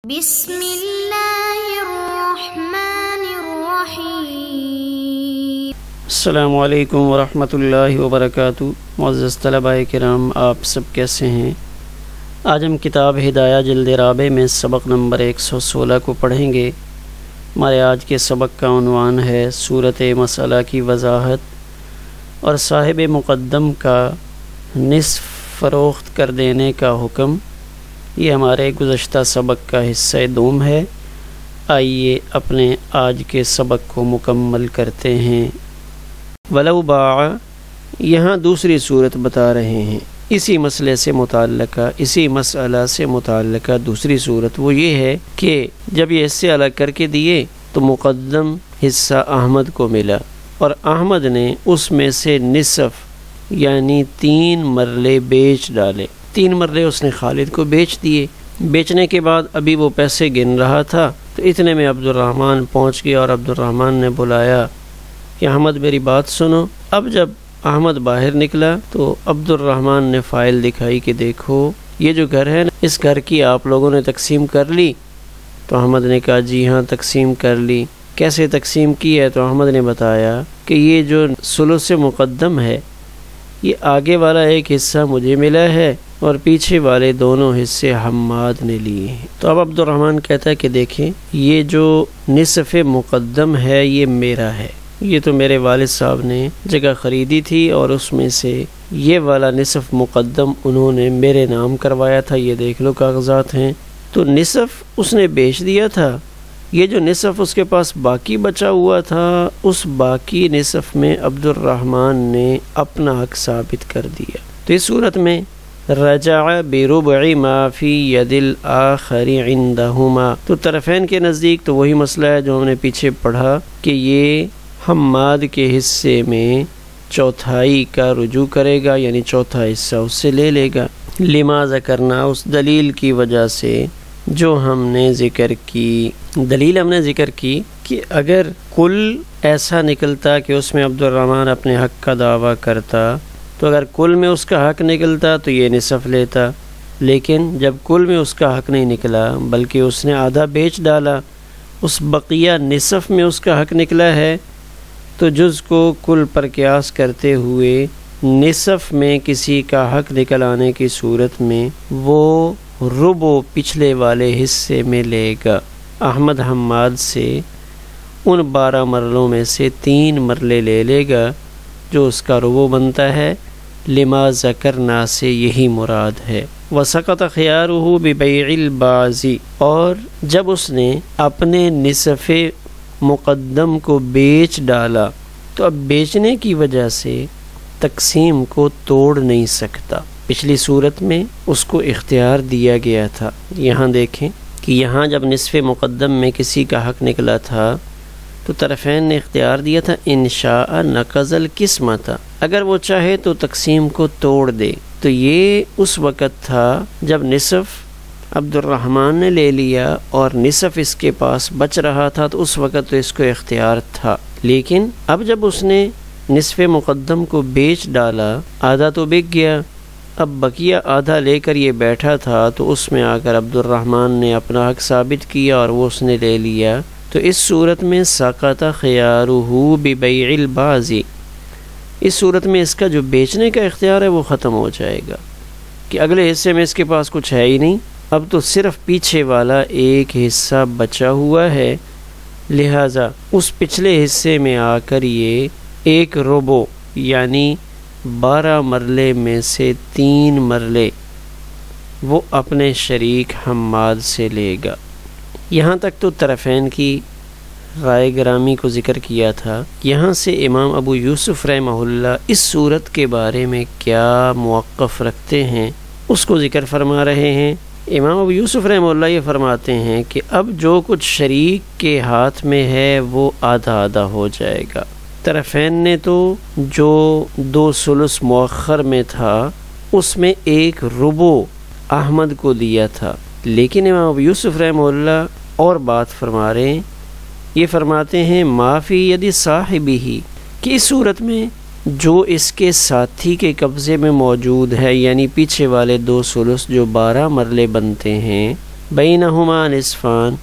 بسم اللہ الرحمن الرحیم۔ السلام علیکم ورحمۃ اللہ وبرکاتہ۔ معزز طلباء کرام، آپ سب کیسے ہیں؟ آج ہم کتاب ہدایہ جلد رابع میں سبق نمبر 116 کو پڑھیں گے۔ ہمارے آج کے سبق کا عنوان ہے صورت مسئلہ کی وضاحت اور صاحب مقدم کا نصف فروخت کر دینے کا حکم۔ یہ ہمارے گزشتہ سبق کا حصہ دوم ہے۔ آئیے اپنے آج کے سبق کو مکمل کرتے ہیں۔ ولو باع، یہاں دوسری صورت بتا رہے ہیں، اسی مسئلے سے متعلقہ، اسی مسئلہ سے متعلقہ دوسری صورت وہ یہ ہے کہ جب یہ حصے الگ کر کے دیے تو مقدم حصہ احمد کو ملا اور احمد نے اس میں سے نصف یعنی 3 مرلے بیچ ڈالے۔ 3 مرلے اس نے خالد کو بیچ دیے۔ بیچنے کے بعد ابھی وہ پیسے گن رہا تھا تو اتنے میں عبد الرحمن پہنچ گیا اور عبد الرحمن نے بلایا کہ احمد میری بات سنو۔ اب جب احمد باہر نکلا تو عبد الرحمن نے فائل دکھائی کہ دیکھو یہ جو گھر ہے نا، اس گھر کی آپ لوگوں نے تقسیم کر لی؟ تو احمد نے کہا جی ہاں تقسیم کر لی۔ کیسے تقسیم کی ہے؟ تو احمد نے بتایا کہ یہ جو ثلث مقدم ہے، یہ آگے والا ایک حصہ مجھے ملا ہے اور پیچھے والے دونوں حصے حماد نے لیے ہیں۔ تو اب عبد الرحمن کہتا ہے کہ دیکھیں یہ جو نصف مقدم ہے یہ میرا ہے، یہ تو میرے والد صاحب نے جگہ خریدی تھی اور اس میں سے یہ والا نصف مقدم انہوں نے میرے نام کروایا تھا، یہ دیکھ لو کاغذات ہیں۔ تو نصف اس نے بیچ دیا تھا، یہ جو نصف اس کے پاس باقی بچا ہوا تھا اس باقی نصف میں عبد الرحمن نے اپنا حق ثابت کر دیا۔ تو اس صورت میں رجع بربع ما فی ید الآخر عندہما، تو طرفین کے نزدیک تو وہی مسئلہ ہے جو ہم نے پیچھے پڑھا کہ یہ حماد کے حصے میں چوتھائی کا رجوع کرے گا، یعنی چوتھا حصہ اس سے لے لے گا۔ لما ذکرنا، اس دلیل کی وجہ سے جو ہم نے ذکر کی۔ دلیل ہم نے ذکر کی کہ اگر کل ایسا نکلتا کہ اس میں عبد الرحمن اپنے حق کا دعویٰ کرتا تو اگر کل میں اس کا حق نکلتا تو یہ نصف لیتا، لیکن جب کل میں اس کا حق نہیں نکلا بلکہ اس نے آدھا بیچ ڈالا، اس بقیہ نصف میں اس کا حق نکلا ہے، تو جز کو کل پر قیاس کرتے ہوئے نصف میں کسی کا حق نکل آنے کی صورت میں وہ ربع پچھلے والے حصے میں لے گا۔ احمد حماد سے ان 12 مرلوں میں سے 3 مرلے لے لے گا جو اس کا ربع بنتا ہے۔ لما ذکرنا سے یہی مراد ہے۔ وسقط خیارہ ببیع البعض، اور جب اس نے اپنے نصف مقدم کو بیچ ڈالا تو اب بیچنے کی وجہ سے تقسیم کو توڑ نہیں سکتا۔ پچھلی صورت میں اس کو اختیار دیا گیا تھا۔ یہاں دیکھیں کہ یہاں جب نصف مقدم میں کسی کا حق نکلا تھا تو طرفین نے اختیار دیا تھا انشاء نقض القسمۃ، اگر وہ چاہے تو تقسیم کو توڑ دے۔ تو یہ اس وقت تھا جب نصف عبد الرحمن نے لے لیا اور نصف اس کے پاس بچ رہا تھا، تو اس وقت تو اس کو اختیار تھا، لیکن اب جب اس نے نصف مقدم کو بیچ ڈالا آدھا تو بک گیا، اب بقیہ آدھا لے کر یہ بیٹھا تھا، تو اس میں آ کر عبد الرحمن نے اپنا حق ثابت کیا اور وہ اس نے لے لیا۔ تو اس صورت میں سقط خیارہ ببیع البعض، اس صورت میں اس کا جو بیچنے کا اختیار ہے وہ ختم ہو جائے گا کہ اگلے حصے میں اس کے پاس کچھ ہے ہی نہیں، اب تو صرف پیچھے والا ایک حصہ بچا ہوا ہے، لہٰذا اس پچھلے حصے میں آ کر یہ ایک ربع یعنی 12 مرلے میں سے 3 مرلے وہ اپنے شریک حماد سے لے گا۔ یہاں تک تو طرفین کی رائے گرامی کو ذکر کیا تھا۔ یہاں سے امام ابو یوسف رحمہ اللہ اس صورت کے بارے میں کیا موقف رکھتے ہیں اس کو ذکر فرما رہے ہیں۔ امام ابو یوسف رحمہ اللہ یہ فرماتے ہیں کہ اب جو کچھ شریک کے ہاتھ میں ہے وہ آدھا آدھا ہو جائے گا۔ طرفین نے تو جو 2 ثلث مؤخر میں تھا اس میں ایک ربع احمد کو دیا تھا، لیکن امام ابو یوسف رحمہ اللہ اور بات فرما رہے ہیں، یہ فرماتے ہیں ما فی ید صاحبہ، کہ اس صورت میں جو اس کے ساتھی کے قبضے میں موجود ہے، یعنی پیچھے والے 2 ثلث جو 12 مرلے بنتے ہیں، بینہما نصفان،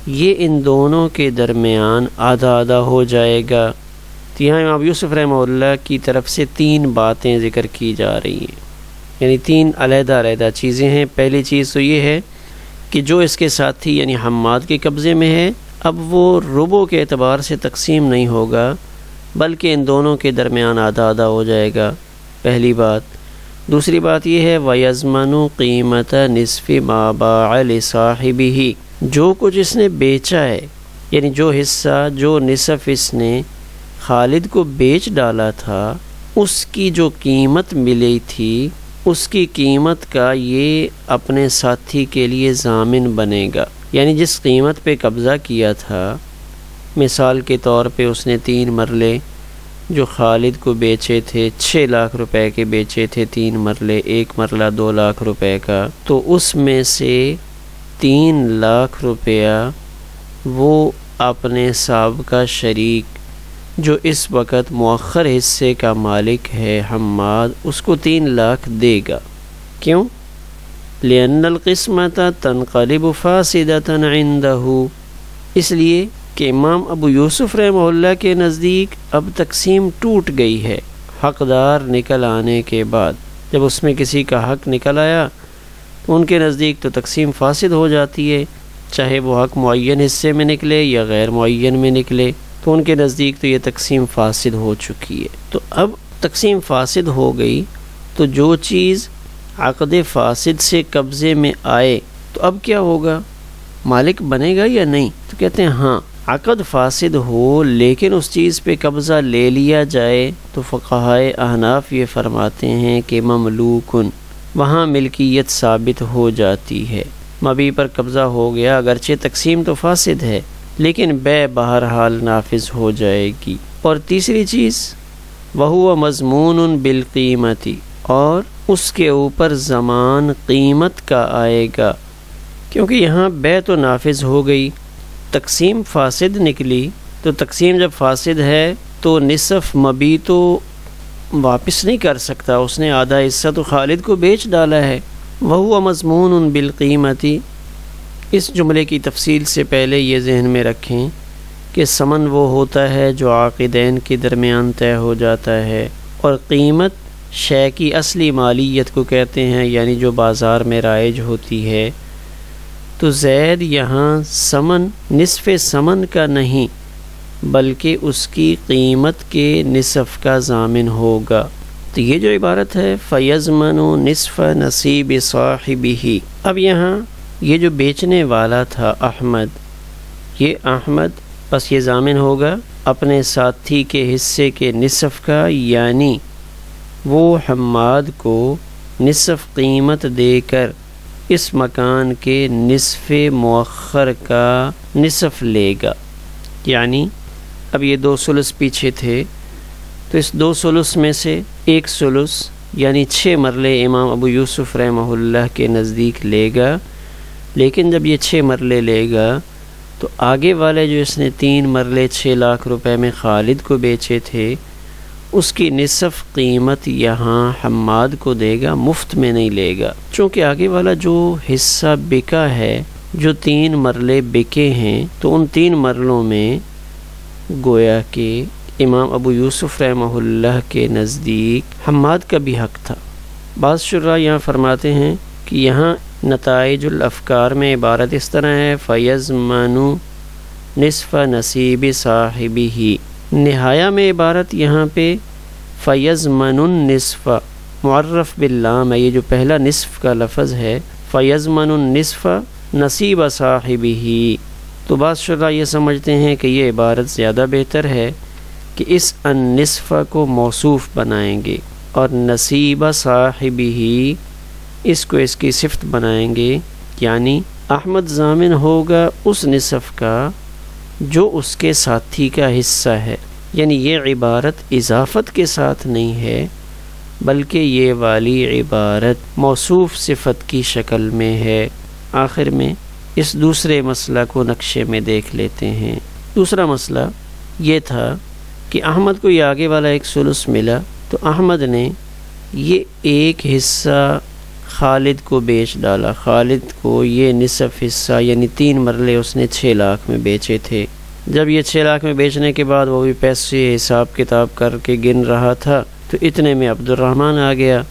یہ ان دونوں کے درمیان آدھا آدھا ہو جائے گا۔ تو یہاں امام یوسف رحمہ اللہ کی طرف سے 3 باتیں ذکر کی جا رہی ہیں، یعنی 3 علیحدہ علیحدہ چیزیں ہیں۔ پہلی چیز تو یہ ہے کہ جو اس کے ساتھی یعنی حماد کے قبضے میں ہے، اب وہ ربع کے اعتبار سے تقسیم نہیں ہوگا بلکہ ان دونوں کے درمیان آدھا آدھا ہو جائے گا، پہلی بات۔ دوسری بات یہ ہے وَيَزْمَنُ قِيمَةَ نِصْفِ مَا بَاعَ لِصَاحِبِهِ، جو کچھ اس نے بیچا ہے، یعنی جو حصہ جو نصف اس نے خالد کو بیچ ڈالا تھا، اس کی جو قیمت ملی تھی، اس کی قیمت کا یہ اپنے ساتھی کے لیے ضامن بنے گا۔ یعنی جس قیمت پہ قبضہ کیا تھا، مثال کے طور پہ اس نے 3 مرلے جو خالد کو بیچے تھے 6 لاکھ روپے کے بیچے تھے، 3 مرلے، ایک مرلہ 2 لاکھ روپے کا، تو اس میں سے 3 لاکھ روپیہ وہ اپنے سابقہ شریک جو اس وقت مؤخر حصے کا مالک ہے حماد، اس کو 3 لاکھ دے گا۔ کیوں؟ لِأَنَّ الْقِسْمَةَ تَنْقَلِبُ فَاسِدَةً عِنْدَهُ، اس لیے کہ امام ابو یوسف رحمہ اللہ کے نزدیک اب تقسیم ٹوٹ گئی ہے حقدار نکل آنے کے بعد۔ جب اس میں کسی کا حق نکل آیا تو ان کے نزدیک تو تقسیم فاسد ہو جاتی ہے، چاہے وہ حق معین حصے میں نکلے یا غیر معین میں نکلے، تو ان کے نزدیک تو یہ تقسیم فاسد ہو چکی ہے۔ تو اب تقسیم فاسد ہو گئی تو جو چیز عقد فاسد سے قبضے میں آئے تو اب کیا ہوگا؟ مالک بنے گا یا نہیں؟ تو کہتے ہیں ہاں، عقد فاسد ہو لیکن اس چیز پہ قبضہ لے لیا جائے تو فقہائے احناف یہ فرماتے ہیں کہ مملوکن، وہاں ملکیت ثابت ہو جاتی ہے، مبی پر قبضہ ہو گیا، اگرچہ تقسیم تو فاسد ہے لیکن بے بہرحال نافذ ہو جائے گی۔ اور تیسری چیز وَهُوَ مَضْمُونٌ بِالْقِيمَةِ، اور اس کے اوپر ضمان قیمت کا آئے گا، کیونکہ یہاں بے تو نافذ ہو گئی، تقسیم فاسد نکلی، تو تقسیم جب فاسد ہے تو نصف مبی تو واپس نہیں کر سکتا، اس نے آدھا حصہ تو خالد کو بیچ ڈالا ہے۔ وَهُوَ مَضْمُونٌ بِالْقِيمَةِ، اس جملے کی تفصیل سے پہلے یہ ذہن میں رکھیں کہ ثمن وہ ہوتا ہے جو عاقدین کے درمیان طے ہو جاتا ہے، اور قیمت شے کی اصلی مالیت کو کہتے ہیں، یعنی جو بازار میں رائج ہوتی ہے۔ تو زید یہاں ثمن نصف ثمن کا نہیں بلکہ اس کی قیمت کے نصف کا ضامن ہوگا۔ تو یہ جو عبارت ہے فَيَزْمَنُ نِصْفَ نَصِيبِ صَاحِبِهِ، اب یہاں یہ جو بیچنے والا تھا احمد، یہ احمد بس یہ ضامن ہوگا اپنے ساتھی کے حصے کے نصف کا، یعنی وہ حماد کو نصف قیمت دے کر اس مکان کے نصف مؤخر کا نصف لے گا۔ یعنی اب یہ 2 ثلث پیچھے تھے تو اس 2 ثلث میں سے 1 ثلث یعنی 6 مرلے امام ابو یوسف رحمہ اللہ کے نزدیک لے گا، لیکن جب یہ 6 مرلے لے گا تو آگے والے جو اس نے 3 مرلے 6 لاکھ روپے میں خالد کو بیچے تھے، اس کی نصف قیمت یہاں حماد کو دے گا، مفت میں نہیں لے گا، چونکہ آگے والا جو حصہ بکا ہے، جو 3 مرلے بکے ہیں، تو ان 3 مرلوں میں گویا کہ امام ابو یوسف رحمہ اللہ کے نزدیک حماد کا بھی حق تھا۔ بعض شرح یہاں فرماتے ہیں کہ یہاں نتائج الافکار میں عبارت اس طرح ہے فَيَزْمَنُ نِصْفَ نَصِيبِ صَاحِبِهِ، نہایا میں عبارت یہاں پہ فَيَزْمَنُ النِّصْفَ معرف باللام ہے، یہ جو پہلا نصف کا لفظ ہے فَيَزْمَنُ النِّصْفَ نَصِيبَ صَاحِبِهِ، تو بعض شرح یہ سمجھتے ہیں کہ یہ عبارت زیادہ بہتر ہے کہ اس النصف کو موصوف بنائیں گے اور نصیب صاحبہ اس کو اس کی صفت بنائیں گے، یعنی احمد ضامن ہوگا اس نصف کا جو اس کے ساتھی کا حصہ ہے۔ یعنی یہ عبارت اضافت کے ساتھ نہیں ہے بلکہ یہ والی عبارت موصوف صفت کی شکل میں ہے۔ آخر میں اس دوسرے مسئلہ کو نقشے میں دیکھ لیتے ہیں۔ دوسرا مسئلہ یہ تھا کہ احمد کو یہ آگے والا 1 ثلث ملا، تو احمد نے یہ ایک حصہ خالد کو بیچ ڈالا۔ خالد کو یہ نصف حصہ یعنی 3 مرلے اس نے 6 لاکھ میں بیچے تھے۔ جب یہ 6 لاکھ میں بیچنے کے بعد وہ بھی پیسے حساب کتاب کر کے گن رہا تھا تو اتنے میں عبد الرحمن آ گیا،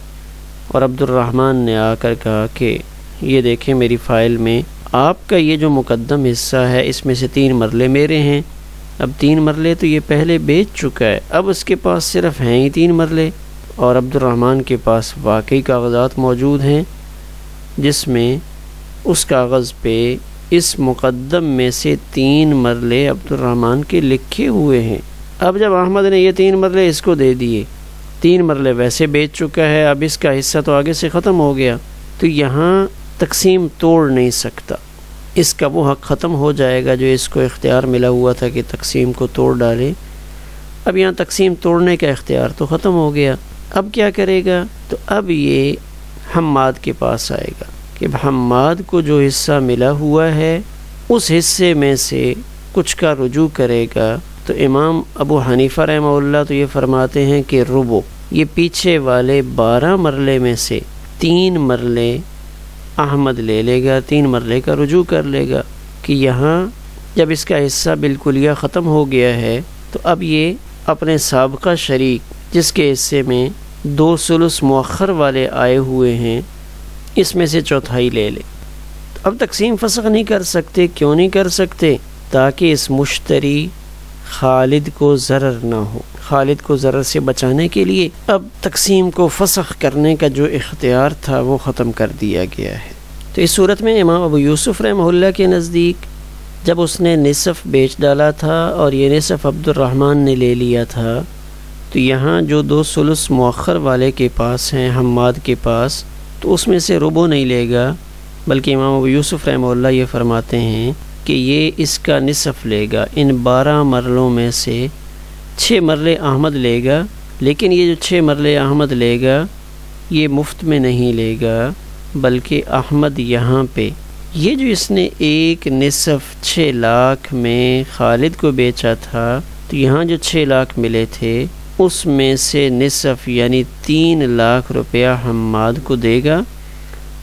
اور عبد الرحمن نے آ کر کہا کہ یہ دیکھیں میری فائل میں آپ کا یہ جو مقدم حصہ ہے اس میں سے 3 مرلے میرے ہیں۔ اب 3 مرلے تو یہ پہلے بیچ چکا ہے، اب اس کے پاس صرف ہیں ہی 3 مرلے، اور عبد الرحمن کے پاس واقعی کاغذات موجود ہیں جس میں اس کاغذ پہ اس مقدم میں سے 3 مرلے عبد الرحمن کے لکھے ہوئے ہیں۔ اب جب احمد نے یہ 3 مرلے اس کو دے دیے، 3 مرلے ویسے بیچ چکا ہے، اب اس کا حصہ تو آگے سے ختم ہو گیا، تو یہاں تقسیم توڑ نہیں سکتا، اس کا وہ حق ختم ہو جائے گا جو اس کو اختیار ملا ہوا تھا کہ تقسیم کو توڑ ڈالے۔ اب یہاں تقسیم توڑنے کا اختیار تو ختم ہو گیا، اب کیا کرے گا؟ تو اب یہ حماد کے پاس آئے گا کہ حماد کو جو حصہ ملا ہوا ہے اس حصے میں سے کچھ کا رجوع کرے گا۔ تو امام ابو حنیفہ رحمہ اللہ تو یہ فرماتے ہیں کہ ربع، یہ پیچھے والے 12 مرلے میں سے 3 مرلے احمد لے لے گا، 3 مرلے کا رجوع کر لے گا، کہ یہاں جب اس کا حصہ بالکلیہ ختم ہو گیا ہے تو اب یہ اپنے سابقہ شریک جس کے حصے میں 2 ثلث مؤخر والے آئے ہوئے ہیں اس میں سے چوتھائی لے لے۔ اب تقسیم فسخ نہیں کر سکتے، کیوں نہیں کر سکتے؟ تاکہ اس مشتری خالد کو ضرر نہ ہو، خالد کو ضرر سے بچانے کے لیے اب تقسیم کو فسخ کرنے کا جو اختیار تھا وہ ختم کر دیا گیا ہے۔ تو اس صورت میں امام ابو یوسف رحمہ اللہ کے نزدیک جب اس نے نصف بیچ ڈالا تھا اور یہ نصف عبد الرحمن نے لے لیا تھا، تو یہاں جو 2 ثلث مؤخر والے کے پاس ہیں حماد کے پاس، تو اس میں سے ربع نہیں لے گا، بلکہ امام ابو یوسف رحمہ اللہ یہ فرماتے ہیں کہ یہ اس کا نصف لے گا۔ ان 12 مرلوں میں سے 6 مرلے احمد لے گا، لیکن یہ جو 6 مرلے احمد لے گا یہ مفت میں نہیں لے گا، بلکہ احمد یہاں پہ یہ جو اس نے ایک نصف 6 لاکھ میں خالد کو بیچا تھا، تو یہاں جو 6 لاکھ ملے تھے اس میں سے نصف یعنی 3 لاکھ روپیہ حماد کو دے گا،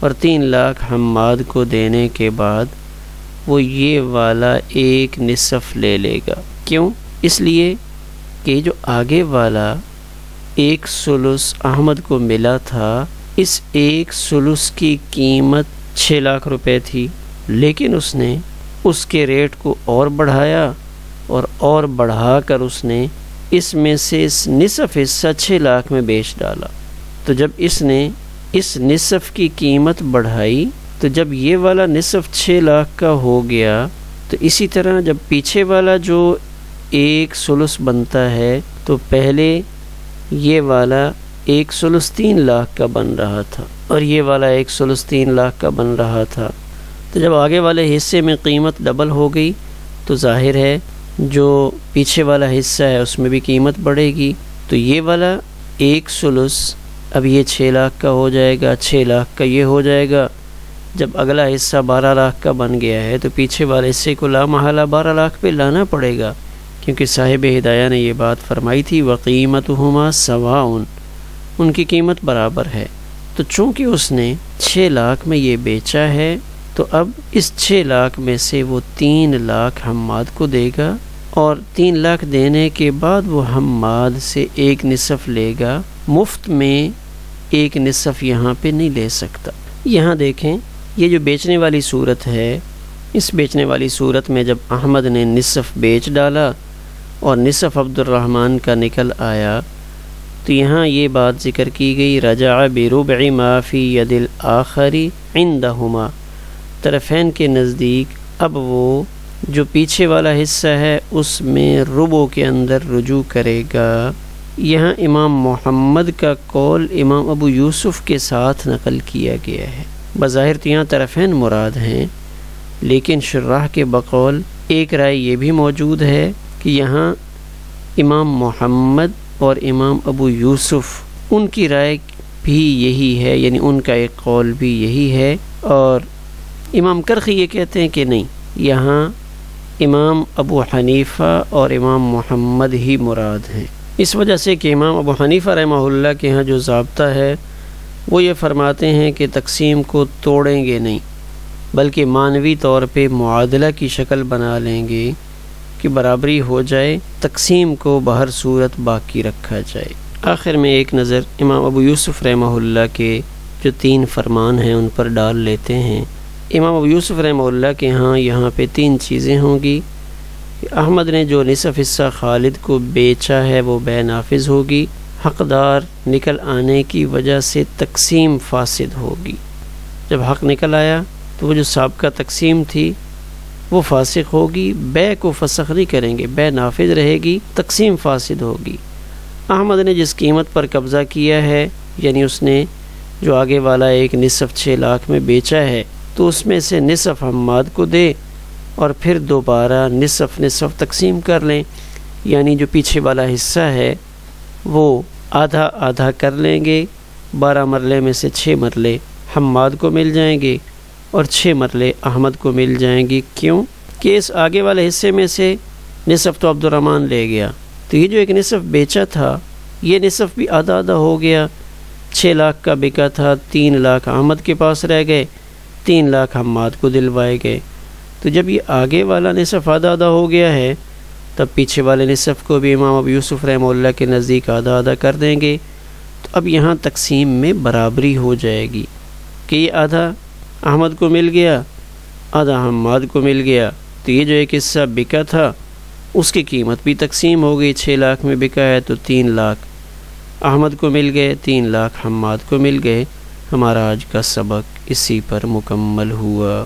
اور 3 لاکھ حماد کو دینے کے بعد وہ یہ والا ایک نصف لے لے گا۔ کیوں؟ اس لیے کہ جو آگے والا 1 ثلث احمد کو ملا تھا، اس 1 ثلث کی قیمت 6 لاکھ روپے تھی، لیکن اس نے اس کے ریٹ کو اور بڑھایا اور بڑھا کر اس نے اس میں سے اس نصف حصہ 6 لاکھ میں بیچ ڈالا۔ تو جب اس نے اس نصف کی قیمت بڑھائی تو جب یہ والا نصف 6 لاکھ کا ہو گیا، تو اسی طرح جب پیچھے والا جو 1 ثلث بنتا ہے تو پہلے یہ والا 1 ثلث 3 لاکھ کا بن رہا تھا، اور یہ والا 1 ثلث 3 لاکھ کا بن رہا تھا۔ تو جب آگے والے حصے میں قیمت ڈبل ہو گئی تو ظاہر ہے جو پیچھے والا حصہ ہے اس میں بھی قیمت بڑھے گی، تو یہ والا 1 ثلث اب یہ 6 لاکھ کا ہو جائے گا، 6 لاکھ کا یہ ہو جائے گا۔ جب اگلا حصہ 12 لاکھ کا بن گیا ہے تو پیچھے والے حصے کو لامحالہ 12 لاکھ پہ لانا پڑے گا، کیونکہ صاحب ہدایہ نے یہ بات فرمائی تھی وَقِیمَتُهُمَا سَوَاءٌ، ان کی قیمت برابر ہے۔ تو چونکہ اس نے 6 لاکھ میں یہ بیچا ہے تو اب اس 6 لاکھ میں سے وہ 3 لاکھ حماد کو دے گا، اور 3 لاکھ دینے کے بعد وہ حماد سے 1 نصف لے گا، مفت میں 1 نصف یہاں پہ نہیں لے سکتا۔ یہاں دیکھیں یہ جو بیچنے والی صورت ہے، اس بیچنے والی صورت میں جب احمد نے نصف بیچ ڈالا اور نصف عبد الرحمن کا نکل آیا، تو یہاں یہ بات ذکر کی گئی رجع بربع ما فی ید الآخر عندہما، طرفین کے نزدیک اب وہ جو پیچھے والا حصہ ہے اس میں ربع کے اندر رجوع کرے گا۔ یہاں امام محمد کا قول امام ابو یوسف کے ساتھ نقل کیا گیا ہے۔ بظاہر تو یہاں طرفین مراد ہیں، لیکن شراح کے بقول ایک رائے یہ بھی موجود ہے کہ یہاں امام محمد اور امام ابو یوسف ان کی رائے بھی یہی ہے، یعنی ان کا ایک قول بھی یہی ہے، اور امام کرخی یہ کہتے ہیں کہ نہیں، یہاں امام ابو حنیفہ اور امام محمد ہی مراد ہیں، اس وجہ سے کہ امام ابو حنیفہ رحمہ اللہ کے ہاں جو ضابطہ ہے وہ یہ فرماتے ہیں کہ تقسیم کو توڑیں گے نہیں، بلکہ معنوی طور پہ معادلہ کی شکل بنا لیں گے کہ برابری ہو جائے، تقسیم کو بہر صورت باقی رکھا جائے۔ آخر میں ایک نظر امام ابو یوسف رحمہ اللہ کے جو 3 فرمان ہیں ان پر ڈال لیتے ہیں۔ امام ابو یوسف رحمہ اللہ کے یہاں پہ 3 چیزیں ہوں گی۔ احمد نے جو نصف حصہ خالد کو بیچا ہے وہ بے نافذ ہوگی، حقدار نکل آنے کی وجہ سے تقسیم فاسد ہوگی۔ جب حق نکل آیا تو وہ جو سابقہ تقسیم تھی وہ فاسق ہوگی، بے کو فسخ نہیں کریں گے، بے نافذ رہے گی، تقسیم فاسد ہوگی۔ احمد نے جس قیمت پر قبضہ کیا ہے، یعنی اس نے جو آگے والا ایک نصف 6 لاکھ میں بیچا ہے، تو اس میں سے نصف حماد کو دے اور پھر دوبارہ نصف تقسیم کر لیں، یعنی جو پیچھے والا حصہ ہے وہ آدھا آدھا کر لیں گے۔ 12 مرلے میں سے 6 مرلے حماد کو مل جائیں گے اور 6 مرلے احمد کو مل جائیں گی۔ کیوں کہ اس آگے والے حصے میں سے نصف تو عبد الرحمن لے گیا، تو یہ جو ایک نصف بیچا تھا یہ نصف بھی آدھا آدھا ہو گیا۔ 6 لاکھ کا بکا تھا، 3 لاکھ احمد کے پاس رہ گئے، 3 لاکھ حماد کو دلوائے گئے۔ تو جب یہ آگے والا نصف آدھا آدھا ہو گیا ہے تب پیچھے والے نصف کو بھی امام ابو یوسف رحمہ اللہ کے نزدیک آدھا آدھا کر دیں گے۔ تو اب یہاں تقسیم میں برابری ہو جائے گی کہ یہ آدھا احمد کو مل گیا، آدھا حماد کو مل گیا، تو یہ جو ایک حصہ بکا تھا اس کی قیمت بھی تقسیم ہو گئی۔ 6 لاکھ میں بکا ہے تو 3 لاکھ احمد کو مل گئے، 3 لاکھ حماد کو مل گئے۔ ہمارا آج کا سبق اسی پر مکمل ہوا۔